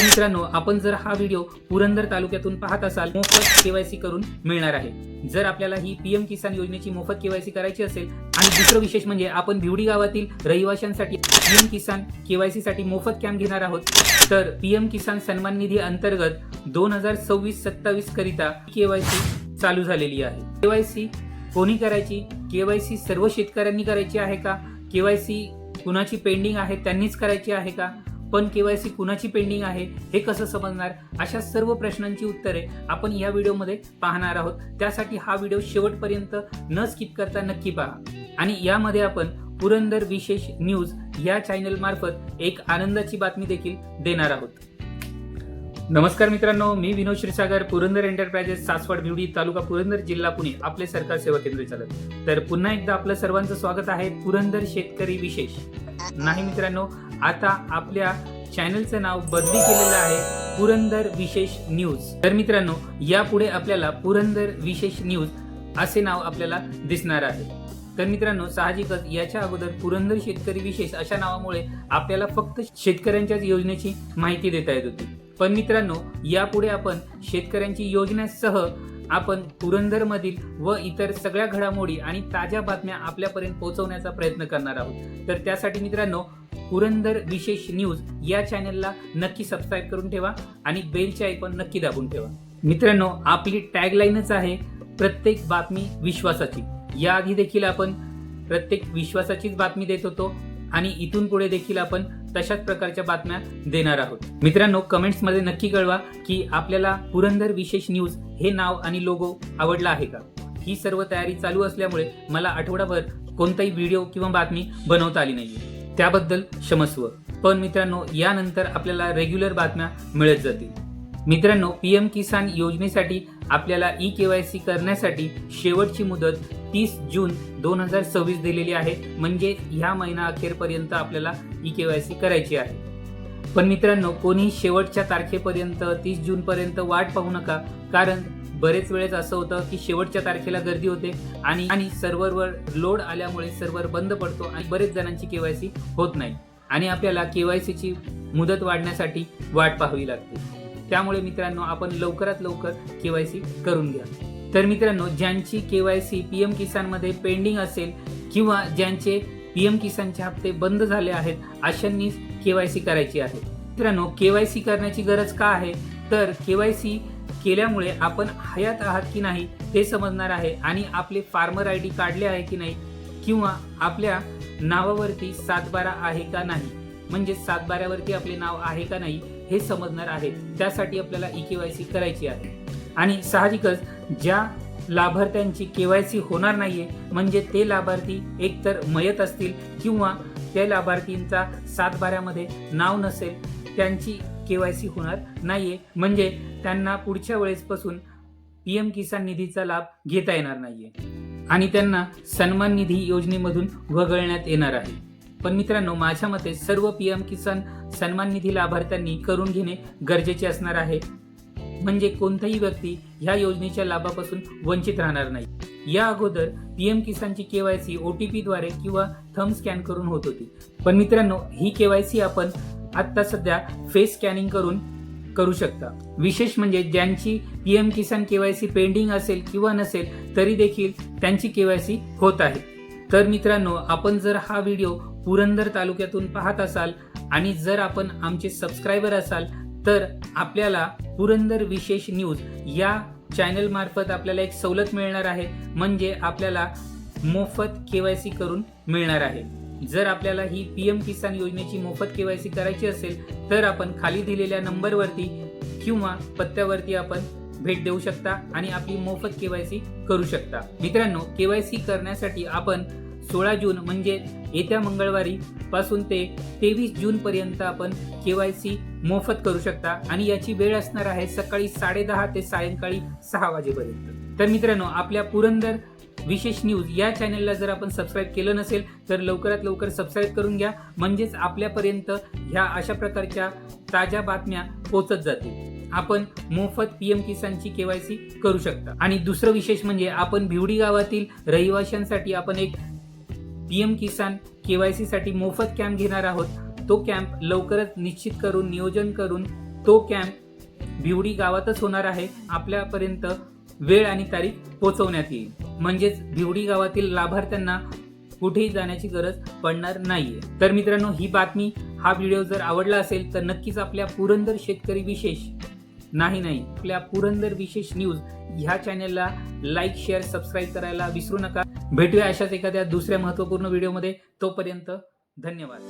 मित्रांनो, आपण जर हा व्हिडिओ पुरंदर तालुक्यातून पाहत असाल, मोफत केवायसी करून मिळणार आहे। जर आपल्याला ही पीएम किसान योजनेची मोफत केवायसी करायची असेल आणि दुसरं विशेष म्हणजे आपण भिवडी गावातील रहिवाशांसाठी पीएम किसान केवायसी साठी मोफत कॅम्प घेणार आहोत, तर पीएम किसान सन्मान निधी अंतर्गत 2026-27 करिता केवायसी चालू झालेली आहे। केवायसी कोणी करायची? केवायसी सर्व शेतकऱ्यांनी करायची आहे का? केवायसी कुणाची पेंडिंग आहे त्यांनीच करायची आहे का? पण केवायसी कुणाची पेंडिंग आहे हे कसं समजणार? अशा सर्व प्रश्नांची उत्तरे आपण या व्हिडिओमध्ये पाहणार आहोत। त्यासाठी हा व्हिडिओ शेवटपर्यंत न स्किप करता नक्की पहा। आणि यामध्ये आपण पुरंदर विशेष न्यूज या चॅनल मार्फत एक आनंदाची बातमी देखील देणार आहोत। नमस्कार मित्रांनो, मी विनोद क्षीरसागर, पुरंदर एंटरप्राइजेस, सासवड, भिवडी तालुका पुरंदर, जिल्हा पुणे, आपले सरकार सेवा केंद्र चालक। तर पुन्हा एकदा आपलं सर्वांचं स्वागत आहे पुरंदर शेतकरी विशेष। नाही मित्रांनो, आता आपल्या चॅनलचं नाव बदली केलेलं आहे पुरंदर विशेष न्यूज। तर मित्रांनो, यापुढे आपल्याला पुरंदर विशेष न्यूज असे नाव आपल्याला दिसणार आहे। तर मित्रांनो, साहजिकच याच्या अगोदर पुरंदर शेतकरी विशेष अशा नावामुळे आपल्याला फक्त शेतकऱ्यांच्याच योजनेची माहिती देता येत होती। पण मित्रांनो, यापुढे आपण शेतकऱ्यांची योजनेसह आपण पुरंदरमधील व इतर सगळ्या घडामोडी आणि ताज्या बातम्या आपल्यापर्यंत पोहोचवण्याचा प्रयत्न करणार आहोत। तर त्यासाठी मित्रांनो, पुरंदर विशेष न्यूज या चॅनलला नक्की सबस्क्राईब करून ठेवा आणि बेलचे आयकॉन नक्की दाबून ठेवा। मित्रांनो, आपली टॅगलाईनच आहे प्रत्येक बातमी विश्वासाची। याआधी देखील आपण प्रत्येक विश्वासाचीच बातमी देत होतो आणि इथून पुढे देखील आपण तशाच प्रकारच्या बातम्या देणार आहोत। मित्रांनो, कमेंट्स मध्ये नक्की कळवा की आपल्याला पुरंदर विशेष न्यूज हे नाव आणि लोगो आवडला आहे का? ही सर्व तयारी चालू असल्यामुळे मला आठवडाभर कोणताही व्हिडिओ किंवा बातमी बनवता आली नाहीये, त्याबद्दल क्षमस्व। पण मित्रांनो, यानंतर आपल्याला रेग्युलर बातम्या मिळत जातील। मित्रांनो, पीएम किसान योजनेसाठी आपल्याला ई केवायसी करण्यासाठी शेवटची मुदत 30 जून 2026 दिलेली आहे। म्हणजे ह्या महिना अखेरपर्यंत आपल्याला ई केवायसी करायची आहे। पण मित्रांनो, कोणी शेवटच्या तारखेपर्यंत 30 जून पर्यंत वाट पाहू नका, कारण बरेच वेळेस असं होतं की शेवटच्या तारखेला गर्दी होते आणि सर्व्हरवर लोड आल्यामुळे सर्व्हर बंद पडतो आणि बरेच जणांची केवायसी होत नाही आणि आपल्याला केवायसीची मुदत वाढण्यासाठी वाट पाहावी लागते। त्यामुळे मित्रांनो, आपण लवकरात लवकर केवायसी करून घ्या। तर मित्रांनो, ज्यांची केवायसी पीएम किसान मध्ये पेंडिंग असेल किंवा ज्यांचे पीएम किसानचे हप्ते बंद झाले आहेत, अशांनी केवायसी करायची आहे। मित्रांनो, केवायसी करण्याची गरज का आहे? तर केवायसी केल्यामुळे आपण हयात आहात की नाही ते समजणार आहे आणि आपले फार्मर आयडी काढले आहे की नाही किंवा आपल्या नावावरती 7/12 आहे का नाही, म्हणजे 7/12 वरती आपले नाव आहे का नाही हे समजणार आहे। त्यासाठी आपल्याला ई केवायसी करायची आहे। आणि साहजिकच ज्या लाभार्थ्यांची केवायसी होणार नाहीये, म्हणजे ते लाभार्थी एकतर मयत असतील किंवा त्या लाभार्थींचा 7/12 मध्ये नाव नसेल, त्यांची केवायसी होणार नाहीये, म्हणजे त्यांना पुढच्या वेळेसपासून पीएम किसान निधीचा लाभ घेता येणार नाहीये आणि त्यांना सन्मान निधी योजनेमधून वगळण्यात येणार आहे। पण मित्रांनो, माझ्या मते सर्व पीएम किसान सन्मान निधी लाभार्थ्यांनी करून घेणे गरजेचे असणार आहे, म्हणजे कोणताही व्यक्ती ह्या योजनेच्या लाभापासून वंचित राहणार नाही। या अगोदर पीएम किसानची केवायसी ओटीपी द्वारे किंवा थंब स्कॅन करून होत होती, पण मित्रांनो, ही केवायसी आपण आता सध्या फेस स्कॅनिंग करून करू शकता। विशेष म्हणजे ज्यांची पीएम किसान केवायसी पेंडिंग असेल किंवा नसेल तरी देखील त्यांची केवायसी होत आहे। तर मित्रांनो, आपण जर हा व्हिडिओ पुरंदर तालुक्यातून पाहत असाल आणि जर आपण आमचे सबस्क्रायबर असाल, तर आपल्याला पुरंदर विशेष न्यूज या चॅनल मार्फत आपल्याला एक सवलत मिळणार आहे, म्हणजे आपल्याला मोफत केवायसी करून मिळणार आहे। जर आपल्याला ही पीएम किसान योजनेची मोफत केवायसी करायची असेल, तर आपण खाली दिलेल्या नंबरवरती किंवा पत्त्यावरती आपण भेट देऊ शकता आणि आपली मोफत केवायसी करू शकता। मित्रांनो, केवायसी करण्यासाठी आपण 16 जून म्हणजे येत्या मंगळवारी पासून ते 23 जून पर्यंत आपण केवायसी मोफत करू शकता आणि याची वेळ असणार आहे सकाळी 10:30 ते सायंकाळी 6 वाजेपर्यंत। तर मित्रांनो, आपल्या पुरंदर विशेष न्यूज या चॅनलला जर आपण सबस्क्राईब केलं नसेल तर लवकरात लवकर सबस्क्राईब करून घ्या, म्हणजेच आपल्यापर्यंत ह्या अशा प्रकारच्या ताज्या बातम्या पोहोचत जातील। आपण मोफत पीएम किसानची केवायसी करू शकता। आणि दुसरं विशेष म्हणजे आपण भिवडी गावातील रहिवाशांसाठी आपण एक पीएम किसान केवायसी साठी मोफत कॅम्प घेणार आहोत। तो कॅम्प लवकरच निश्चित करून नियोजन करून तो कॅम्प भिवडी गावातच होणार आहे. आपल्यापर्यंत वेळ आणि तारीख पोहोचवण्यात येईल. म्हणजेच भिवडी गावातील लाभार्थ्यांना कुठेही जाण्याची गरज पडणार नाहीये. तर मित्रांनो, ही बातमी, हा व्हिडिओ जर आवडला असेल तर नक्कीच आपल्या पुरंदर शेतकरी विशेष आपल्या पुरंदर विशेष न्यूज ह्या चॅनलला लाईक, शेअर, सबस्क्राईब करायला विसरू नका. भेटूया अशाच एखाद्या दुसऱ्या महत्त्वपूर्ण व्हिडिओमध्ये. तोपर्यंत धन्यवाद.